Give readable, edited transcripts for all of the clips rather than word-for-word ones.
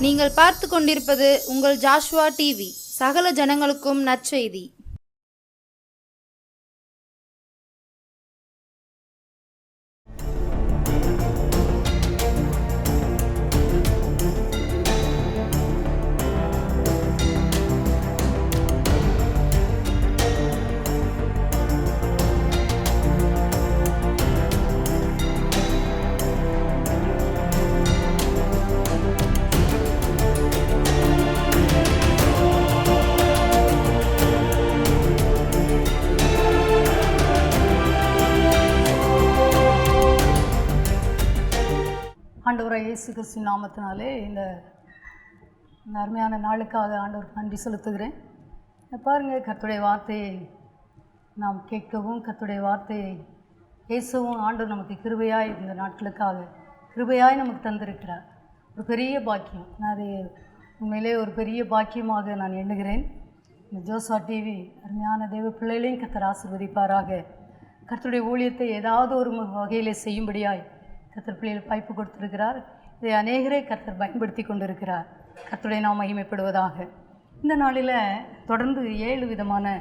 நீங்கள் பார்த்து கொண்டிருப்பது உங்கள் ஜாஷுவா டிவி. சகல ஜனங்களுக்கும் நற்செய்தி. ஆண்டவராக இயேசு கிறிஸ்துவின் நாமத்தினாலே இந்த அருமையான நாளுக்காக ஆண்டவருக்கு நன்றி செலுத்துகிறேன். பாருங்கள், கர்த்தருடைய வார்த்தையை நாம் கேட்கவும் கர்த்தருடைய வார்த்தையை பேசவும் ஆண்டவர் நமக்கு கிருபையாய் இந்த நாட்களுக்காக கிருபையாய் நமக்கு தந்திருக்கிறார். ஒரு பெரிய பாக்கியம். நான் அதை உண்மையிலே ஒரு பெரிய பாக்கியமாக நான் எண்ணுகிறேன். இந்த ஜோஷுவா டிவி அருமையான தேவ பிள்ளைகளையும் கர்த்தர் ஆசீர்வதிப்பாராக. கர்த்தருடைய ஊழியத்தை ஏதாவது ஒரு வகையில் செய்யும்படியாய் கர்த்தர் பிள்ளைகள் வாய்ப்பு கொடுத்திருக்கிறார். இதை அநேகரை கர்த்தர் பயன்படுத்தி கொண்டிருக்கிறார். கர்த்தருடைய நாம் மகிமைப்படுவதாக. இந்த நாளில் தொடர்ந்து 7 விதமான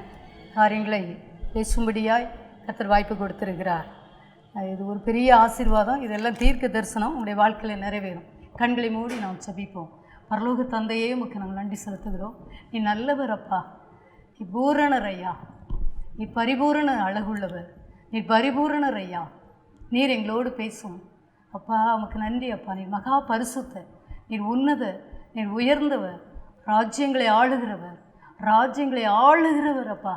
காரியங்களை பேசும்படியாய் கர்த்தர் வாய்ப்பு கொடுத்திருக்கிறார். இது ஒரு பெரிய ஆசீர்வாதம். இதெல்லாம் தீர்க்க தரிசனம் உங்களுடைய வாழ்க்கையில் நிறைவேறும். கண்களை மூடி நாம் ஜெபிப்போம். பரலோக தந்தையே உமக்கு நாங்கள் நன்றி செலுத்துகிறோம். நீ நல்லவர் அப்பா, நீ பூரணர் ஐயா, நீ பரிபூரண அழகுள்ளவர், நீ பரிபூரணர் ஐயா. நீர் எங்களோடு பேசும் அப்பா. உமக்கு நன்றி அப்பா. நீர் மகா பரிசுத்த, நீர் உன்னத, நீர் உயர்ந்தவர், ராஜ்யங்களை ஆளுகிறவர், ராஜ்யங்களை ஆளுகிறவர் அப்பா.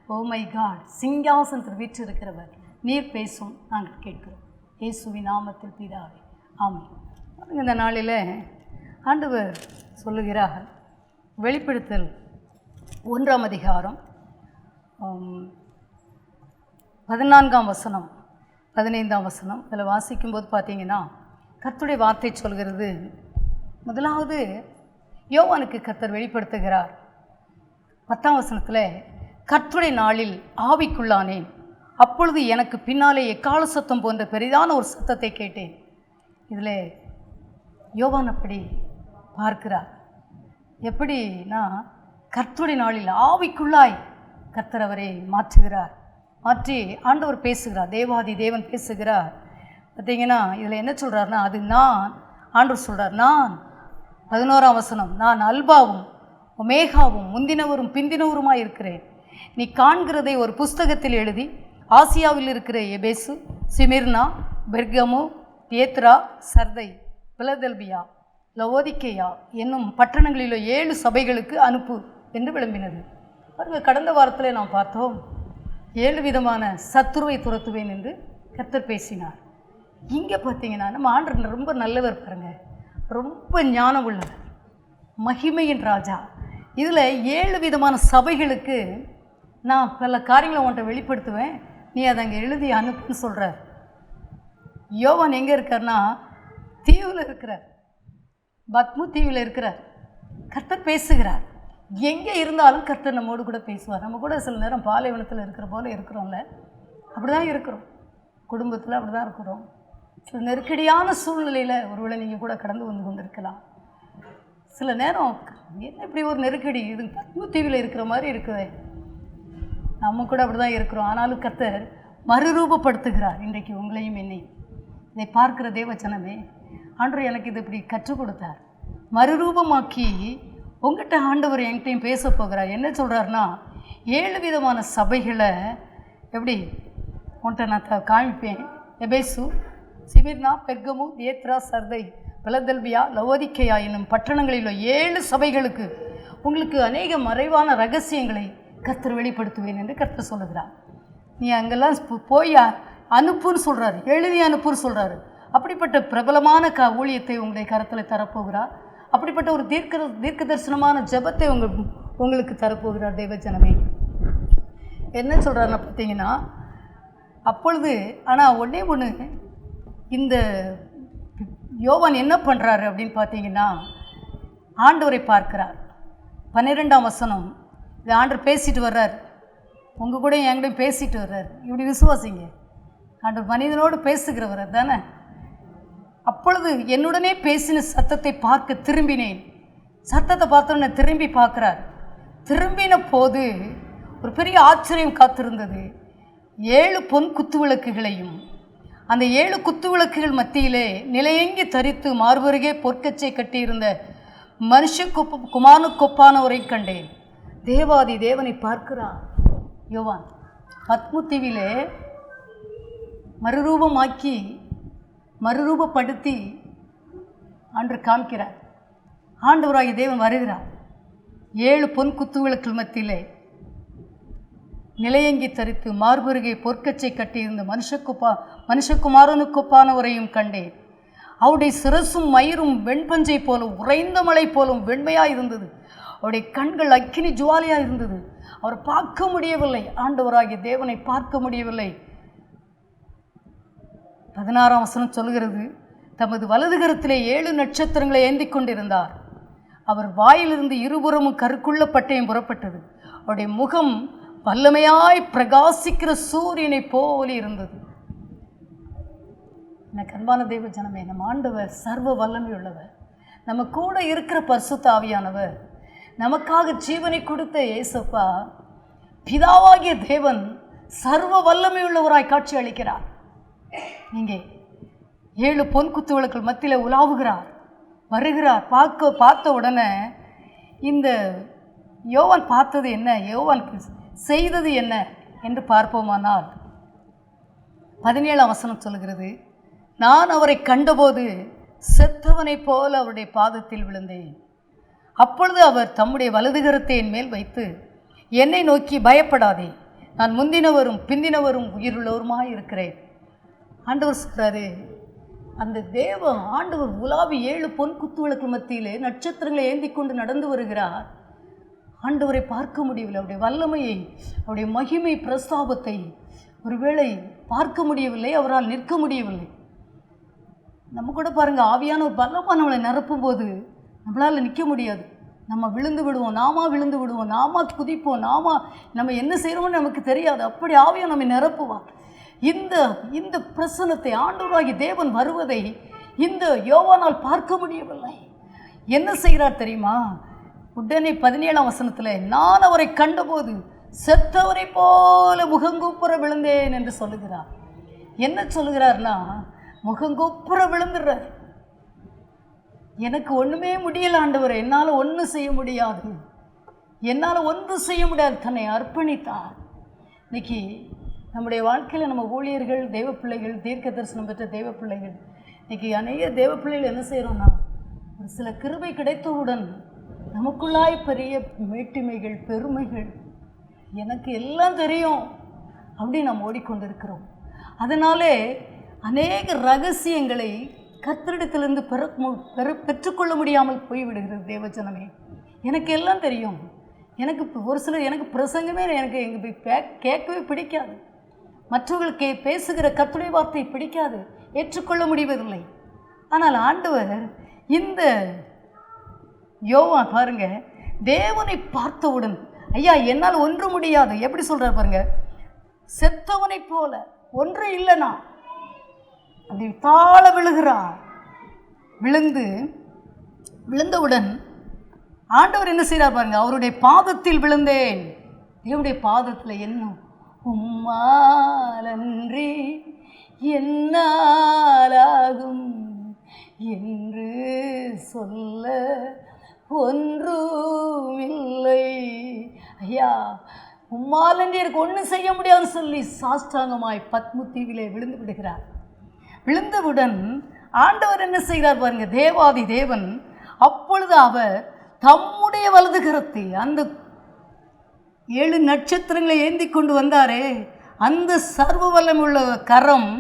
ஓ மை காட், சிங்காசனத்தில் வீற்றிருக்கிறவர். நீர் பேசும், நாங்கள் கேட்கிறோம். இயேசுவின் நாமத்தில் பிதாவே, ஆமென். இந்த நாளில் ஆண்டவர் சொல்லுகிறார், வெளிப்படுத்தல் 1ஆம் அதிகாரம் 14ஆம் வசனம் 15ஆம் வசனம். இதில் வாசிக்கும்போது பார்த்தீங்கன்னா கர்த்தருடைய வார்த்தை சொல்கிறது. முதலாவது யோவானுக்கு கர்த்தர் வெளிப்படுத்துகிறார். 10ஆம் வசனத்தில், கர்த்தருடைய நாளில் ஆவிக்குள்ளானேன், அப்பொழுது எனக்கு பின்னாலே எக்கால சத்தம் போன்ற பெரிதான ஒரு சத்தத்தை கேட்டேன். இதில் யோவான் அப்படி பார்க்கிறார். எப்படின்னா, கர்த்தருடைய நாளில் ஆவிக்குள்ளாய் கர்த்தர் அவரை மாற்றுகிறார். மாற்றி ஆண்டவர் பேசுகிறார், தேவாதி தேவன் பேசுகிறார். பார்த்தீங்கன்னா இதில் என்ன சொல்கிறாருன்னா, அது நான், ஆண்டவர் சொல்கிறார், நான் 11ஆம் வசனம், நான் அல்பாவும் ஒமேகாவும் முந்தினவரும் பிந்தினவருமாய் இருக்கிறேன். நீ காண்கிறதை ஒரு புஸ்தகத்தில் எழுதி ஆசியாவில் இருக்கிற எபேசு, சிமிர்னா, பெர்கமு, தியேத்ரா, சர்தை, பிலதெல்பியா, லவோதிக்கேயா என்னும் பட்டணங்களிலோ 7 சபைகளுக்கு அனுப்பு என்று விளம்பினது. பாருங்கள், கடந்த வாரத்தில் நாம் பார்த்தோம், 7 விதமான சத்துருவை துரத்துவேன் என்று கர்த்தர் பேசினார். இங்கே பார்த்தீங்கன்னா நம்ம ஆண்டவர் ரொம்ப நல்லவர் பாருங்கள், ரொம்ப ஞானம் உள்ளவர், மகிமையின் ராஜா. இதில் 7 விதமான சபைகளுக்கு நான் பல காரியங்களை உன்கிட்ட வெளிப்படுத்துவேன், நீ அதை அங்கே எழுதி அனுப்புன்னு சொல்கிறார். யோவான் எங்கே இருக்கார்னா, தீவில் இருக்கிறார், பத்மு தீவில் இருக்கிறார். கர்த்தர் பேசுகிறார். எங்கே இருந்தாலும் கர்த்தர் நம்மோடு கூட பேசுவார். நம்ம கூட சில நேரம் பாலைவனத்தில் இருக்கிற போல இருக்கிறோம்ல, அப்படி தான் இருக்கிறோம். குடும்பத்தில் அப்படி தான் இருக்கிறோம். சில நெருக்கடியான சூழ்நிலையில் ஒருவேளை நீங்கள் கூட கடந்து வந்து கொண்டு இருக்கலாம். சில நேரம் என்ன இப்படி ஒரு நெருக்கடி, இது பத்மு தீவில் இருக்கிற மாதிரி இருக்குது, நம்ம கூட அப்படி தான் இருக்கிறோம். ஆனாலும் கர்த்தர் மறுரூபப்படுத்துகிறார் இன்றைக்கு உங்களையும் என்னையும். இதை பார்க்குற தேவச்சனமே, ஆண்டவர் எனக்கு இது இப்படி கற்றுக் கொடுத்தார். மறுரூபமாக்கி உங்கள்கிட்ட ஆண்டவர் என்கிட்டையும் பேச போகிறார். என்ன சொல்கிறாருன்னா, 7 விதமான சபைகளை எப்படி உன்கிட்ட நான் காமிப்பேன். எபேசு, சிமிர்னா, பெர்கமு, தியேத்ரா, சர்தை, பிலதெல்பியா, லவோதிக்கேயா என்னும் பட்டணங்களிலோ 7 சபைகளுக்கு உங்களுக்கு அநேக மறைவான ரகசியங்களை கர்த்தர் வெளிப்படுத்துவேன் என்று கர்த்தர் சொல்லுகிறார். நீ அங்கெல்லாம் போய் அனுப்புன்னு சொல்கிறாரு, எழுதி அனுப்புன்னு சொல்கிறாரு. அப்படிப்பட்ட பிரபலமான ஊழியத்தை உங்களுடைய கரத்தில் தரப்போகிறார். அப்படிப்பட்ட ஒரு தீர்க்க தரிசனமான ஜெபத்தை உங்களுக்கு தரப்போகிறார். தேவஜனமே, என்ன சொல்கிறாருன்னா பார்த்தீங்கன்னா, அப்பொழுது ஆனால் ஒன்று இந்த யோவான் என்ன பண்ணுறாரு அப்படின்னு பார்த்தீங்கன்னா, ஆண்டவரை பார்க்கிறார். 12ஆம் வசனம், இது ஆண்டவர் பேசிட்டு வர்றார், உங்கள் கூட என்கிட்ட பேசிட்டு வர்றார். இப்படி விசுவாசிங்க, ஆண்டவர் மனிதனோடு பேசுகிறவர் தானே. அப்பொழுது என்னுடனே பேசின சத்தத்தை பார்க்க திரும்பினேன். சத்தத்தை பார்த்தோன்னே திரும்பி பார்க்குறார். திரும்பின போது ஒரு பெரிய ஆச்சரியம் காத்திருந்தது. 7 பொன் குத்துவிளக்குகளையும் அந்த 7 குத்துவிளக்குகள் மத்தியிலே நிலையங்கி தரித்து மார்பருகே பொற்கச்சை கட்டியிருந்த குமாரனுக்கொப்பானவரை கண்டேன். தேவாதி தேவனை பார்க்கிறார் யோவான். பத்மு தீவிலே மறுரூபப்படுத்தி அன்று காமிக்கிறார். ஆண்டவராகிய தேவன் வருகிறார். 7 பொன் குத்துவிளக்குகள் மத்தியிலே நிலையங்கி தரித்து மார்பருகே பொற்கச்சை கட்டியிருந்த மனுஷகுமாரனுக்கொப்பானவரையும் கண்டேன். அவருடைய சிரசும் மயிரும் வெண்பஞ்சை போலும் உறைந்த மலை போலும் வெண்மையாக இருந்தது. அவருடைய கண்கள் அக்கினி ஜுவாலையாக இருந்தது. அவரை பார்க்க முடியவில்லை. ஆண்டவராகிய தேவனை பார்க்க முடியவில்லை. 16ஆம் வசனம் சொல்கிறது, தமது வலதுகரத்திலே 7 நட்சத்திரங்களை ஏந்தி கொண்டிருந்தார். அவர் வாயிலிருந்து இருபுறமும் கருக்குள்ள பட்டயம் புறப்பட்டது. அவருடைய முகம் வல்லமையாய் பிரகாசிக்கிற சூரியனை போல இருந்தது. எனக்கு அன்பான தேவ ஜனமே, நம்ம ஆண்டவர் சர்வ வல்லமை உள்ளவர். நம்ம கூட இருக்கிற பரிசுத்த ஆவியானவர், நமக்காக ஜீவனை கொடுத்த இயேசுப்பா, பிதாவாகிய தேவன் சர்வ வல்லமை உள்ளவராய் காட்சி அளிக்கிறார். இங்கே 7 பொன் குத்துவிளக்குகள் மத்தியில் உலாவுகிறார், வருகிறார். பார்த்த உடனே இந்த யோவான் பார்த்தது என்ன, யோவான் செய்தது என்ன என்று பார்ப்போமானால் 17ஆம் வசனம் சொல்கிறது, நான் அவரை கண்டபோது செத்தவனைப் போல அவருடைய பாதத்தில் விழுந்தேன். அப்பொழுது அவர் தம்முடைய வலதுகரத்தை என் மேல் வைத்து என்னை நோக்கி, பயப்படாதே, நான் முந்தினவரும் பிந்தினவரும் உயிருள்ளவருமாய் இருக்கிறேன். ஆண்டவர் சொல்கிறாரு, அந்த ஆண்டவர் உலாவி 7 பொன் குத்துவிளக்கு மத்தியிலே நட்சத்திரங்களை ஏந்தி கொண்டு நடந்து வருகிறார். ஆண்டவரை பார்க்க முடியவில்லை. அவருடைய வல்லமையை, அவருடைய மகிமை பிரஸ்தாபத்தை ஒருவேளை பார்க்க முடியவில்லை, அவரால் நிற்க முடியவில்லை. நம்ம கூட பாருங்கள், ஆவியான ஒரு பலமாக நம்மளை நிரப்பும் போது நம்மளால் நிற்க முடியாது. நம்ம விழுந்து விடுவோம், விழுந்து விடுவோம், குதிப்போம், நம்ம என்ன செய்கிறோம்னு நமக்கு தெரியாது. அப்படி ஆவியாக நம்மை நிரப்புவார். இந்த பிரசன்னத்தை, ஆண்டவராகிய தேவன் வருவதை இந்த யோவானால் பார்க்க முடியவில்லை. என்ன செய்கிறார் தெரியுமா? உடனே 17ஆம் வசனத்தில், நான் அவரை கண்டபோது செத்தவரை போல முகங்குப்புற விழுந்தேன் என்று சொல்லுகிறார். என்ன சொல்லுகிறார்னா, முகங்குப்புற விழுந்துடுறார். எனக்கு ஒன்றுமே முடியல ஆண்டவரே, என்னால் ஒன்றும் செய்ய முடியாது, தன்னை அர்ப்பணித்தார். இன்னைக்கு நம்முடைய வாழ்க்கையில் நம்ம ஊழியர்கள், தெய்வ பிள்ளைகள், தீர்க்க தரிசனம் பெற்ற தெய்வ பிள்ளைகள், இன்றைக்கி அநேக தெய்வ பிள்ளைகள் என்ன செய்கிறோன்னா, ஒரு சில கிருபை கிடைத்தவுடன் நமக்குள்ளாய் பெரிய மேட்டிமைகள், பெருமைகள், எனக்கு எல்லாம் தெரியும் அப்படி நாம் ஓடிக்கொண்டிருக்கிறோம். அதனாலே அநேக ரகசியங்களை கர்த்தரிடத்திலிருந்து பெற்றுக்கொள்ள முடியாமல் போய்விடுகிறது. தேவஜனமே, எனக்கு எல்லாம் தெரியும், எனக்கு ஒரு சிலர், எனக்கு பிரசங்கமே எனக்கு கேட்கவே பிடிக்காது, மற்றவர்கள் பேசுகிற கர்த்தருடைய வார்த்தை பிடிக்காது, ஏற்றுக்கொள்ள முடிவதில்லை. ஆனால் ஆண்டவர் இந்த யோவான் பாருங்க, தேவனை பார்த்தவுடன், ஐயா என்னால் ஒன்று முடியாது, எப்படி சொல்கிறார் பாருங்க, செத்தவனை போல ஒன்று இல்லைனா அப்படி தாழ விழுகிறார். விழுந்தவுடன் ஆண்டவர் என்ன செய்கிறார் பாருங்க, அவருடைய பாதத்தில் விழுந்தேன். தேவனுடைய பாதத்தில் என்ன, உம்மாலன்றி என்னாலாகும் என்று சொல்ல ஒன்றுமில்லை. ஐயா, உம்மாலன்றி எனக்கு ஒன்றும் செய்ய முடியாதுன்னு சொல்லி சாஷ்டாங்கமாய் பத்மு தீவிலே விழுந்து விடுகிறார். விழுந்தவுடன் ஆண்டவர் என்ன செய்கிறார் பாருங்க, தேவாதி தேவன். அப்பொழுது அவர் தம்முடைய வலது கரத்தை, அந்த 7 நட்சத்திரங்களை ஏந்தி கொண்டு வந்தாரே, அந்த சர்வ வல்லமுள்ள கரம்,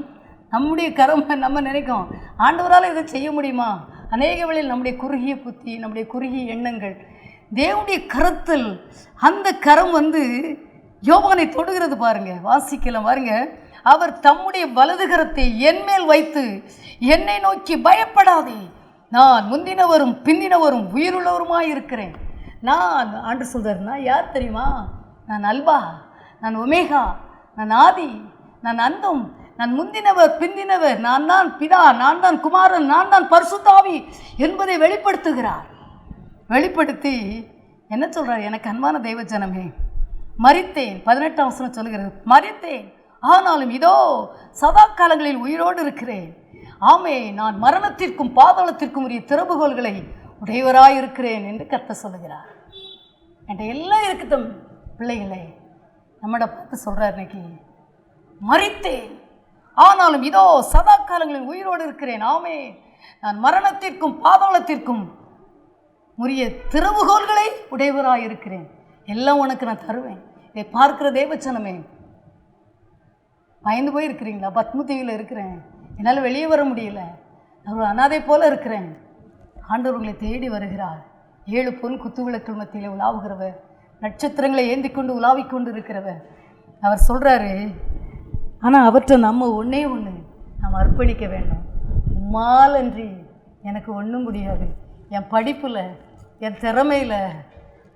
நம்முடைய கரம். நம்ம நினைக்கும், ஆண்டவரால் இதை செய்ய முடியுமா? அநேக வேளையில் நம்முடைய குறுகிய புத்தி, நம்முடைய குறுகிய எண்ணங்கள், தேவனுடைய கரத்தில் அந்த கரம் யோவானை தொடுகிறது பாருங்க. வாசிக்கலாம் பாருங்க, அவர் தம்முடைய வலது கரத்தை என்மேல் வைத்து என்னை நோக்கி, பயப்படாதே, நான் முந்தினவரும் பிந்தினவரும் உயிருள்ளவருமாய் இருக்கிறேன். நான் ஆண்டு சொல்கிறார், நான் யார் தெரியுமா? நான் அல்பா, நான் ஒமேகா, நான் ஆதி, நான் அந்தம், நான் முந்தினவர் பிந்தினவர், நான் தான் பிதா, நான் தான் குமாரன், நான் தான் பரிசுத்த ஆவி என்பதை வெளிப்படுத்துகிறார். வெளிப்படுத்தி என்ன சொல்கிறார்? எனக்கு அன்பான தெய்வ ஜனமே, மரித்தேன். 18ஆம் வசனம் சொல்லுகிறது, மரித்தேன், ஆனாலும் இதோ சதா காலங்களில் உயிரோடு இருக்கிறேன். ஆமே, நான் மரணத்திற்கும் பாதாளத்திற்கும் உரிய திறவுகோல்களை உடையவராயிருக்கிறேன் என்று கர்த்தர் சொல்லுகிறார். என்கிட்ட எல்லாம் இருக்குது பிள்ளைகளே. நம்மளை பார்த்து சொல்கிறார், இன்னைக்கு மரித்தேன், ஆனாலும் இதோ சதா காலங்களில் உயிரோடு இருக்கிறேன். ஆமே, நான் மரணத்திற்கும் பாதாளத்திற்கும் உரிய திறவுகோல்களை உடையவராயிருக்கிறேன். எல்லாம் உனக்கு நான் தருவேன். இதை பார்க்கிற தேவச்சனமே, பயந்து போய் இருக்கிறீங்களா? பத்மதீவில் இருக்கிறேன், என்னால் வெளியே வர முடியல, நான் ஒரு அனாதை போல இருக்கிறேன். ஆண்டவர் உங்களை தேடி வருகிறார். 7 பொன் குத்துவிளக்குகள் மத்தியில் உலாவுகிறவர், நட்சத்திரங்களை ஏந்தி கொண்டு உலாவிக் கொண்டு இருக்கிறவர். அவர் சொல்கிறாரு, ஆனால் அவற்றை நம்ம ஒன்றே ஒன்று நாம் அர்ப்பணிக்க வேண்டும். உம்மாலன்றி எனக்கு ஒன்றும் முடியாது. என் படிப்பில், என் திறமையில்,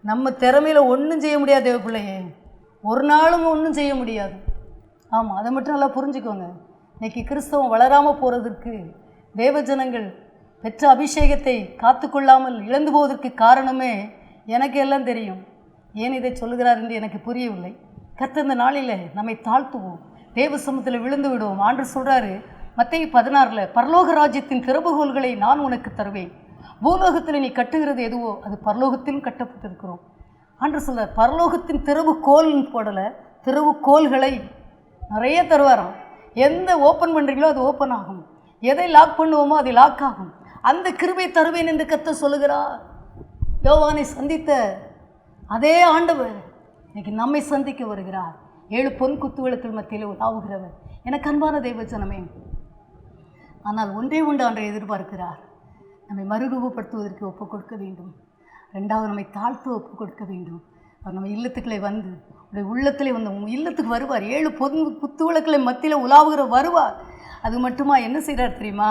நம்ம திறமையில் ஒன்றும் செய்ய முடியாது தேவ பிள்ளையே. ஒரு நாளும் ஒன்றும் செய்ய முடியாது. ஆமாம், அதை மட்டும் நல்லா புரிஞ்சுக்கோங்க. இன்றைக்கி கிறிஸ்தவம் வளராமல் போகிறதுக்கு, தேவஜனங்கள் பெற்ற அபிஷேகத்தை காத்து கொள்ளாமல் இழந்து போவதற்கு காரணமே எனக்கு எல்லாம் தெரியும். ஏன் இதை சொல்லுகிறார் என்று எனக்கு புரியவில்லை. கர்த்தர் இந்த நாளில் நம்மை தாழ்த்துவோம், தேவ சமூகத்தில் விழுந்து விடுவோம். ஆண்டவர் சொல்கிறாரு மத்தேயு 16, பரலோக ராஜ்யத்தின் திறவுகோல்களை நான் உனக்கு தருவேன். பூலோகத்தில் நீ கட்டுகிறது எதுவோ அது பரலோகத்திலும் கட்டப்பட்டிருக்கிறோம். ஆண்டவர் சொல்கிறார், பரலோகத்தின் திறவுகோல்னு போடலை, திறவுகோல்களை நிறைய தருவாராம். எந்த ஓப்பன் பண்ணுறீங்களோ அது ஓப்பன் ஆகும், எதை லாக் பண்ணுவோமோ அது லாக் ஆகும். அந்த கிருபை தருவேன் என்று கர்த்தர் சொல்லுகிறார். யோவானை சந்தித்த அதே ஆண்டவர் இன்னைக்கு நம்மை சந்திக்க வருகிறார். 7 பொன் குத்துவிளக்குகள் மத்தியில் உலாவுகிறவர். எனக்கு அன்பான தெய்வ ஜனமே, ஆனால் ஒன்றே ஒன்று ஆண்டவர் எதிர்பார்க்கிறார். நம்மை மறுரூபப்படுத்துவதற்கு ஒப்புக் கொடுக்க வேண்டும். 2வது, நம்மை தாழ்த்து ஒப்புக் கொடுக்க வேண்டும். அவர் நம்ம இல்லத்துக்களை வந்து உடைய உள்ளத்திலே வந்து இல்லத்துக்கு வருவார். 7 பொன் குத்துவிளக்குகளை மத்தியில் உலாவுகிற வருவார். அது மட்டுமா, என்ன செய்கிறார் தெரியுமா?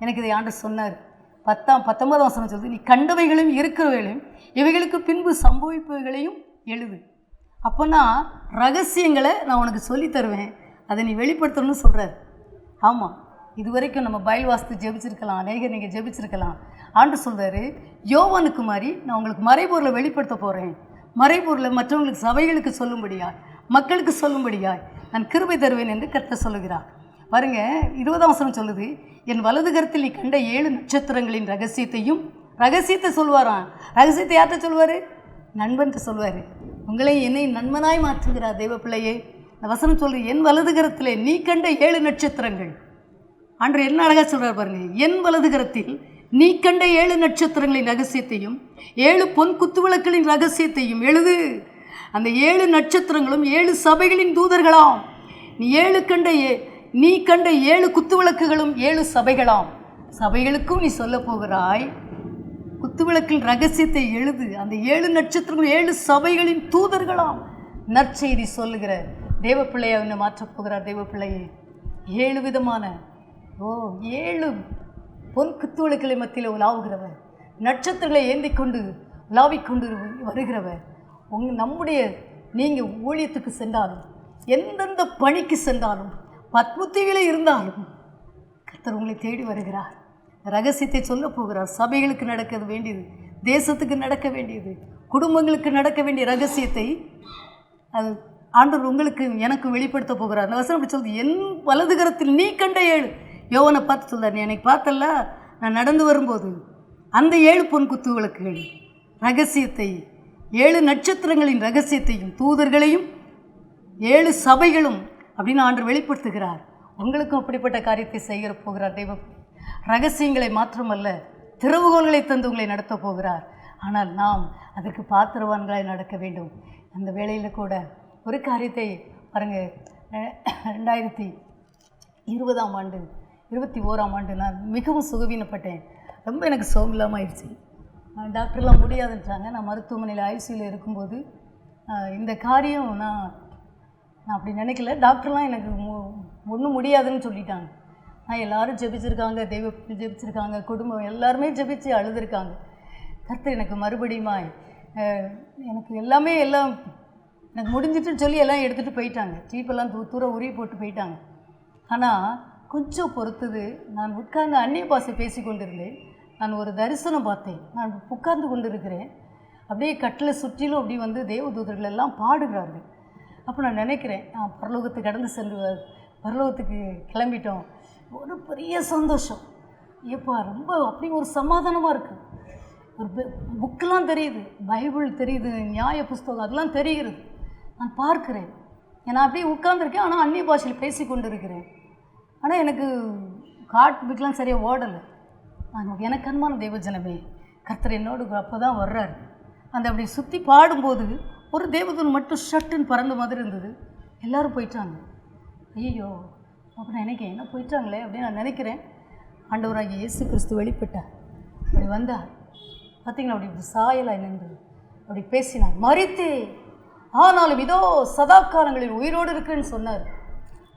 எனக்கு இதை ஆண்டவர் சொன்னார். 19ஆம் வசனம் சொல்லுது, நீ கண்டவைகளையும் இருக்கிறவைகளையும் இவைகளுக்கு பின்பு சம்பவிப்பவைகளையும் எழுது. அப்போனா ரகசியங்களை நான் உனக்கு சொல்லித்தருவேன், அதை நீ வெளிப்படுத்தணும்னு சொல்கிறார். ஆமாம், இது வரைக்கும் நம்ம பைபிள் வாசித்து ஜெபிச்சிருக்கலாம், அநேகர் நீங்கள் ஜெபிச்சிருக்கலாம். ஆண்டவர் சொல்கிறாரு, யோவானுக்கு மாதிரி நான் உங்களுக்கு மறைபொருளை வெளிப்படுத்த போகிறேன். மறைபொருளை மற்றவங்களுக்கு, சபைகளுக்கு சொல்லும்படியாய், மக்களுக்கு சொல்லும்படியாய் நான் கிருபை தருவேன் என்று கர்த்தர் சொல்லுகிறார். பாருங்க, 20ஆம் வசனம் சொல்லுது, என் வலது கரத்தில் நீ கண்ட 7 நட்சத்திரங்களின் ரகசியத்தையும், ரகசியத்தை சொல்வாராம். ரகசியத்தை யார்கிட்ட சொல்வார்? நண்பன்ட்டு சொல்வார். உங்களை என்னை நண்பனாய் மாற்றுகிறார் தெய்வ பிள்ளையே. இந்த வசனம் சொல்லுது, என் வலது கரத்திலே நீ கண்ட 7 நட்சத்திரங்கள். ஆண்டவர் என்ன அழகாக சொல்கிறார் பாருங்க, என் வலது கரத்தில் நீ கண்ட 7 நட்சத்திரங்களின் ரகசியத்தையும் 7 பொன் குத்துவிளக்குகளின் ரகசியத்தையும் எழுது. அந்த 7 நட்சத்திரங்களும் 7 சபைகளின் தூதர்களாம். நீ கண்ட 7 குத்துவிளக்குகளும் 7 சபைகளாம். சபைகளுக்கும் நீ சொல்ல போகிறாய், குத்துவிளக்கின் ரகசியத்தை எழுது. அந்த 7 நட்சத்திரங்களும் 7 சபைகளின் தூதர்களாம். நற்செய்தி சொல்லுகிற தேவ பிள்ளையை அவனை மாற்றப் போகிறார். தேவ பிள்ளையை 7 விதமான 7 பொன் குத்துவிளக்குகளை மத்தியில் உலாவுகிறவர், நட்சத்திரங்களை ஏந்தி கொண்டு உலாவிக்கொண்டு வருகிறவர். நம்முடைய நீங்கள் ஊழியத்துக்கு சென்றாலும், எந்தெந்த பணிக்கு சென்றாலும், பத்மதீவிலே இருந்தாலும் கர்த்தர் உங்களை தேடி வருகிறார். ரகசியத்தை சொல்ல போகிறார். சபைகளுக்கு நடக்க வேண்டியது, தேசத்துக்கு நடக்க வேண்டியது, குடும்பங்களுக்கு நடக்க வேண்டிய ரகசியத்தை அது ஆண்டவர் உங்களுக்கு எனக்கு வெளிப்படுத்த போகிறார். அந்த வசனம் அப்படி சொல்லுது, என் வலது கரத்தில் நீ கண்ட 7. யோவனை பார்த்து சொல்கிறார், நீ எனக்கு பார்த்தல்ல, நான் நடந்து வரும்போது அந்த 7 பொன் குத்து விளக்குகள் ரகசியத்தை, 7 நட்சத்திரங்களின் ரகசியத்தையும் தூதர்களையும் 7 சபைகளும் அப்படின்னு ஆண்டவர் வெளிப்படுத்துகிறார். உங்களுக்கும் அப்படிப்பட்ட காரியத்தை செய்கிற போகிறார். தெய்வ ரகசியங்களை மாத்திரமல்ல, திறவுகோல்களை தந்து உங்களை நடத்த போகிறார். ஆனால் நாம் அதற்கு பாத்திரவான்களாய் நடக்க வேண்டும். அந்த வேளையில் கூட ஒரு காரியத்தை பாருங்கள், 2020ஆம் ஆண்டு 21ஆம் ஆண்டு நான் மிகவும் சுகவீனப்பட்டேன். ரொம்ப எனக்கு சுகம் இல்லாமல் ஆயிடுச்சு. டாக்டர்லாம் முடியாதுன்றாங்க. நான் மருத்துவமனையில் ஐசியூவில் இருக்கும்போது இந்த காரியம் நான் அப்படி நினைக்கல. டாக்டர்லாம் எனக்கு ஒன்றும் முடியாதுன்னு சொல்லிட்டாங்க. நான் எல்லோரும் ஜெபிச்சிருக்காங்க, தெய்வ ஜெபிச்சிருக்காங்க, குடும்பம் எல்லாருமே ஜெபிச்சு அழுதுருக்காங்க. கர்த்தர் எனக்கு மறுபடியுமா எனக்கு எல்லாம் எனக்கு முடிஞ்சிட்டுன்னு சொல்லி எல்லாம் எடுத்துகிட்டு போயிட்டாங்க. சீப்பெல்லாம் தூர உருவி போட்டு போயிட்டாங்க. ஆனால் கொஞ்சம் பொறுத்தது, நான் உட்கார்ந்து அந்நிய பாஷை பேசி கொண்டிருந்தேன். நான் ஒரு தரிசனம் பார்த்தேன். நான் உட்கார்ந்து கொண்டிருக்கிறேன். அப்படியே கட்டில் சுற்றிலும் அப்படி வந்து தேவதூதர்கள் எல்லாம் பாடுகிறார்கள். அப்போ நான் நினைக்கிறேன், நான் பரலோகத்துக்கு கடந்து சென்று பரலோகத்துக்கு கிளம்பிட்டோம். ஒரு பெரிய சந்தோஷம். ஏப்பா ரொம்ப அப்படி ஒரு சமாதானமாக இருக்குது. ஒரு புக்கெலாம் தெரியுது, பைபிள் தெரியுது, நியாய புஸ்தகம் அதெல்லாம் தெரிகிறது. நான் பார்க்குறேன். நான் அப்படியே உட்கார்ந்துருக்கேன். ஆனால் அந்நிய பாஷையில் பேசி கொண்டு இருக்கிறேன். ஆனால் எனக்கு காட் புக்கெலாம் சரியாக ஓடலை. எனக்கு அன்பான தேவஜனமே, கர்த்தர் என்னோடு அப்போ தான் வர்றாரு. அந்த அப்படி சுற்றி பாடும்போது ஒரு தேவதூதன் மட்டும் ஷட்டுன்னு பறந்த மாதிரி இருந்தது. எல்லோரும் போயிட்டாங்க. ஐயோ அப்படின்னு நினைக்கிறேன், என்ன போயிட்டாங்களே அப்படின்னு நான் நினைக்கிறேன். ஆண்டவராகிய இயேசு கிறிஸ்து வெளிப்பட்டார். அப்படி வந்தார். பார்த்திங்களா, அப்படி சாயலாக நின்று அப்படி பேசினார். மரித்தே ஆனாலும் இதோ சதா காலங்களில் உயிரோடு இருக்குன்னு சொன்னார்.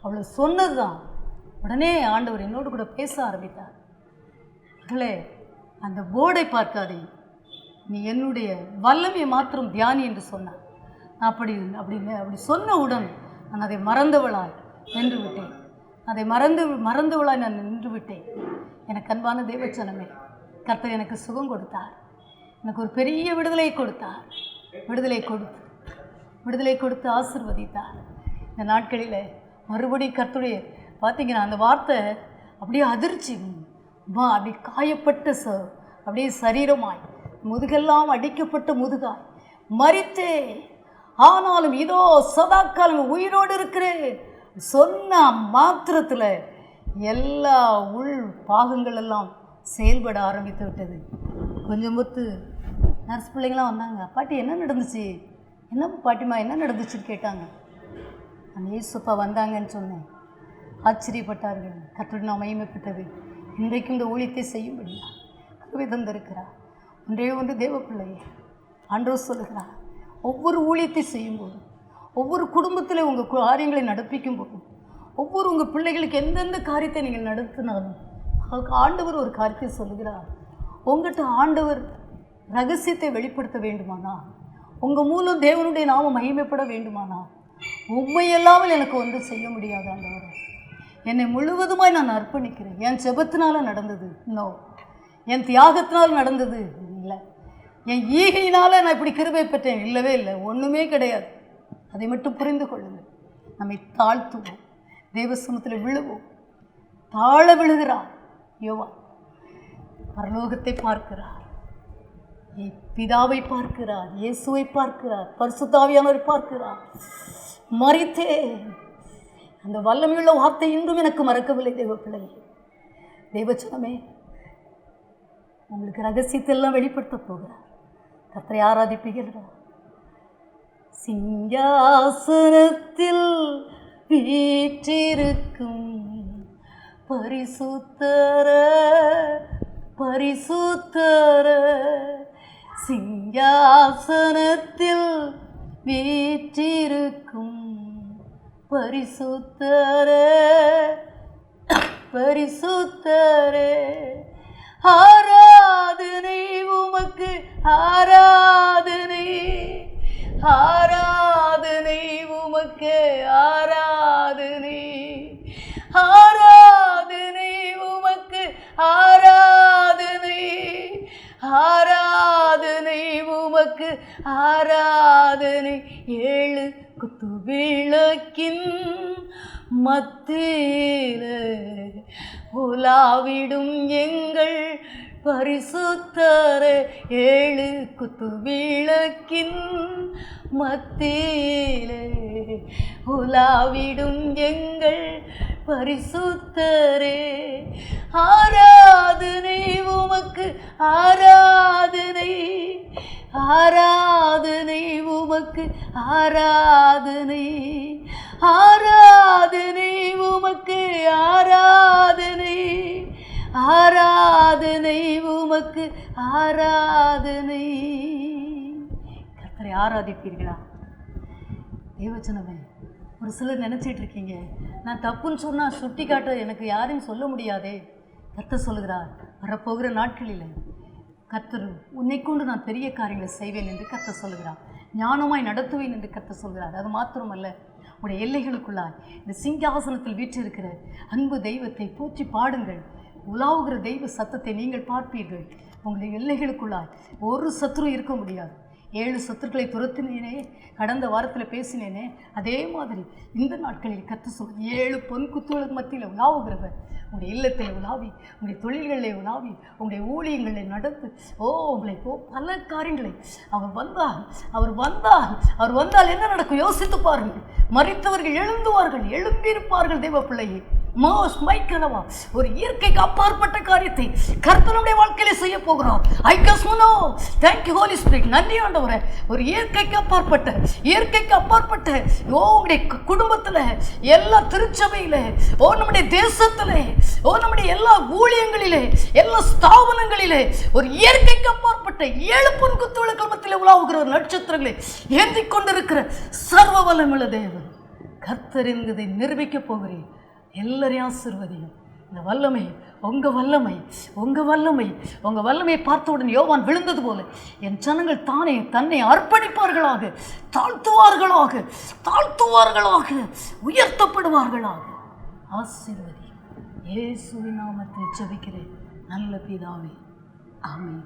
அவ்வளோ சொன்னது தான். உடனே ஆண்டவர் என்னோடு கூட பேச ஆரம்பித்தார். மகளே, அந்த போர்டை பார்க்காதே, நீ என்னுடைய வல்லமையை மாத்திரம் தியானி என்று சொன்னார். நான் அப்படி சொன்னவுடன் நான் அதை மறந்தவளாய் நின்று விட்டேன். அதை மறந்தவளாய் நான் நின்று விட்டேன். எனக்கு அன்பான தேவச்சனமே, கர்த்தர் எனக்கு சுகம் கொடுத்தார். எனக்கு ஒரு பெரிய விடுதலை கொடுத்தார். விடுதலை கொடுத்து ஆசீர்வதித்தார். இந்த நாட்களில் மறுபடி கர்த்தருடைய பார்த்திங்கன்னா அந்த வார்த்தை அப்படியே அதிர்ச்சி, அப்படி காயப்பட்ட அப்படியே சரீரமாய் முதுகெல்லாம் அடிக்கப்பட்ட முதுகாய் மரித்தே ஆனாலும் இதோ சதாக்காலம் உயிரோடு இருக்கிறேன் சொன்ன மாத்திரத்தில் எல்லா உள் பாகங்கள் எல்லாம் செயல்பட ஆரம்பித்து விட்டது. கொஞ்சம் பொத்து நர்ஸ் பிள்ளைங்களாம் வந்தாங்க. பாட்டி என்ன நடந்துச்சு, என்ன பாட்டிமா என்ன நடந்துச்சுன்னு கேட்டாங்க. நான் ஏசுப்பா வந்தாங்கன்னு சொன்னேன். ஆச்சரியப்பட்டார்கள். கர்த்தருடைய நாமம் மகிமைப்பட்டது. இன்றைக்கும் இந்த ஊழியத்தை செய்யும்படியா கருவை தந்திருக்கிறார். ஒன்றே தேவ பிள்ளையே, ஆண்டவர் சொல்லுகிறார், ஒவ்வொரு ஊழியத்தை செய்யும்போது, ஒவ்வொரு குடும்பத்தில் உங்கள் காரியங்களை நடப்பிக்கும் போதும், ஒவ்வொரு உங்கள் பிள்ளைகளுக்கு எந்தெந்த காரியத்தை நீங்கள் நடத்தினாலும் அவருக்கு ஆண்டவர் ஒரு காரியத்தை சொல்லுகிறார். உங்கள்கிட்ட ஆண்டவர் ரகசியத்தை வெளிப்படுத்த வேண்டுமானா, உங்கள் மூலம் தேவனுடைய நாமம் மகிமைப்பட வேண்டுமானா, உண்மையல்லாமல் எனக்கு ஒன்று செய்ய முடியாது ஆண்டவர். என்னை முழுவதுமாய் நான் அர்ப்பணிக்கிறேன். என் ஜெபத்தினால நடந்தது நோ, என் தியாகத்தினால் நடந்தது இல்லை, என் ஈகையினால் நான் இப்படி கிருபை பெற்றேன் இல்லவே இல்லை, ஒன்றுமே கிடையாது. அதை மட்டும் புரிந்து கொள்ளுங்கள். நம்மை தாழ்த்துவோம், தேவசமத்தில் விழுவோம். தாழ விழுகிறார் யோவா. பரலோகத்தை பார்க்கிறார், பிதாவை பார்க்கிறார், இயேசுவை பார்க்கிறார், பரிசுத்த ஆவியானவரை பார்க்கிறார். மரித்தே, அந்த வல்லமையுள்ள வார்த்தை இன்றும் எனக்கு மறக்கவில்லை. தேவ பிள்ளை, தேவச்சனமே, உங்களுக்கு ரகசியத்தெல்லாம் வெளிப்படுத்த போகிறார். கர்த்தரை ஆராதிப்பீர்கள். சிங்காசனத்தில் வீற்றிருக்கும் பரிசுத்தர பரிசுத்தர, சிங்காசனத்தில் வீற்றிருக்கும் பரிசுத்தர பரிசுத்தரே, ஆராதனை உமக்கு ஆராதனை, ஆராதனை உமக்கு ஆராதனை, ஆராதனை உமக்கு ஆராதனை, ஆராதனை உமக்கு ஆராதனை. ஏழு குத்து விளக்கின் மத்தியில உலாவிடும் எங்கள் பரிசுத்தர, ஏழு குத்து விளக்கின் மத்தியிலே உலாவிடும் எங்கள் பரிசுத்தரே, ஆராதனை உமக்கு ஆராதனை, ஆராதனை உமக்கு ஆராதனை, ஆராதனை உமக்கு ஆராதனை, ஆராதனை உமக்கு ஆராதனை. கர்த்தரை ஆராதிப்பீர்களா தேவச்சனமே? ஒரு சிலர் நினச்சிட்டு இருக்கீங்க, நான் தப்புன்னு சொன்னால் சுட்டி காட்ட எனக்கு யாரையும் சொல்ல முடியாதே. கர்த்தர் சொல்லுகிறார், வரப்போகிற நாட்களில் கர்த்தர் உன்னை கொண்டு நான் பெரிய காரியங்களை செய்வேன் என்று கர்த்தர் சொல்லுகிறார். ஞானமாய் நடத்துவேன் என்று கர்த்தர் சொல்கிறார். அது மாத்திரமல்ல, உடைய எல்லைகளுக்குள்ளாய் இந்த சிங்காசனத்தில் வீற்றிருக்கிற அன்பு தெய்வத்தை போற்றி பாடுங்கள். உலாவுகிற தெய்வ சத்தத்தை நீங்கள் பார்ப்பீர்கள். உங்களுடைய எல்லைகளுக்குள்ளாய் ஒரு சத்ரு இருக்க முடியாது. 7 சத்துருக்களை துரத்தினேனே, கடந்த வாரத்தில் பேசினேனே, அதே மாதிரி இந்த நாட்களில் கர்த்தர் சொல்வது 7 பொன் குத்துகளுக்கு மத்தியில் உலாவுகிறவர் உங்களுடைய இல்லத்தில் உலாவி, உங்களுடைய தொழில்களில் உலாவி, உங்களுடைய ஊழியங்களில் நடந்து உங்களை பல காரியங்களை அவர் வந்தால் என்ன நடக்கும் யோசித்து பாருங்கள். மரித்தவர்கள் எழும்பியிருப்பார்கள். தேவ பிள்ளையை மைக்கனவா ஒரு இயற்கைக்கு அப்பாற்பட்ட காரியத்தை கர்த்தருடைய வாழ்க்கையில செய்ய போகிறார். Thank you holy spirit. நன்றி ஆண்டவரே. ஒரு இயற்கைக்கு அப்பாற்பட்ட உங்களுடைய குடும்பத்துல, எல்லா திருச்சபையில, நம்முடைய தேசத்துல, நம்முடைய எல்லா ஊழியங்களிலே, எல்லா ஸ்தாபனங்களிலே ஒரு இயற்கைக்கு அப்பாற்பட்ட 7 பொன் குத்துவிளக்கு கிளமத்தில் உலாவுகிற நட்சத்திரங்களை ஏந்தி கொண்டிருக்கிற சர்வ வல்லமையுள்ள தேவன் கர்த்தர் என்பதை நிரூபிக்க போகிறேன். எல்லாரையும் ஆசீர்வதியும். இந்த வல்லமை உங்கள் வல்லமையை பார்த்தவுடன் யோவான் விழுந்தது போல என் ஜனங்கள் தன்னை அர்ப்பணிப்பார்களாக, தாழ்த்துவார்களாக, உயர்த்தப்படுவார்களாக. ஆசீர்வதி. இயேசுவின் நாமத்தில் ஜெபிக்கிறேன் நல்ல பிதாவே. ஆமென்.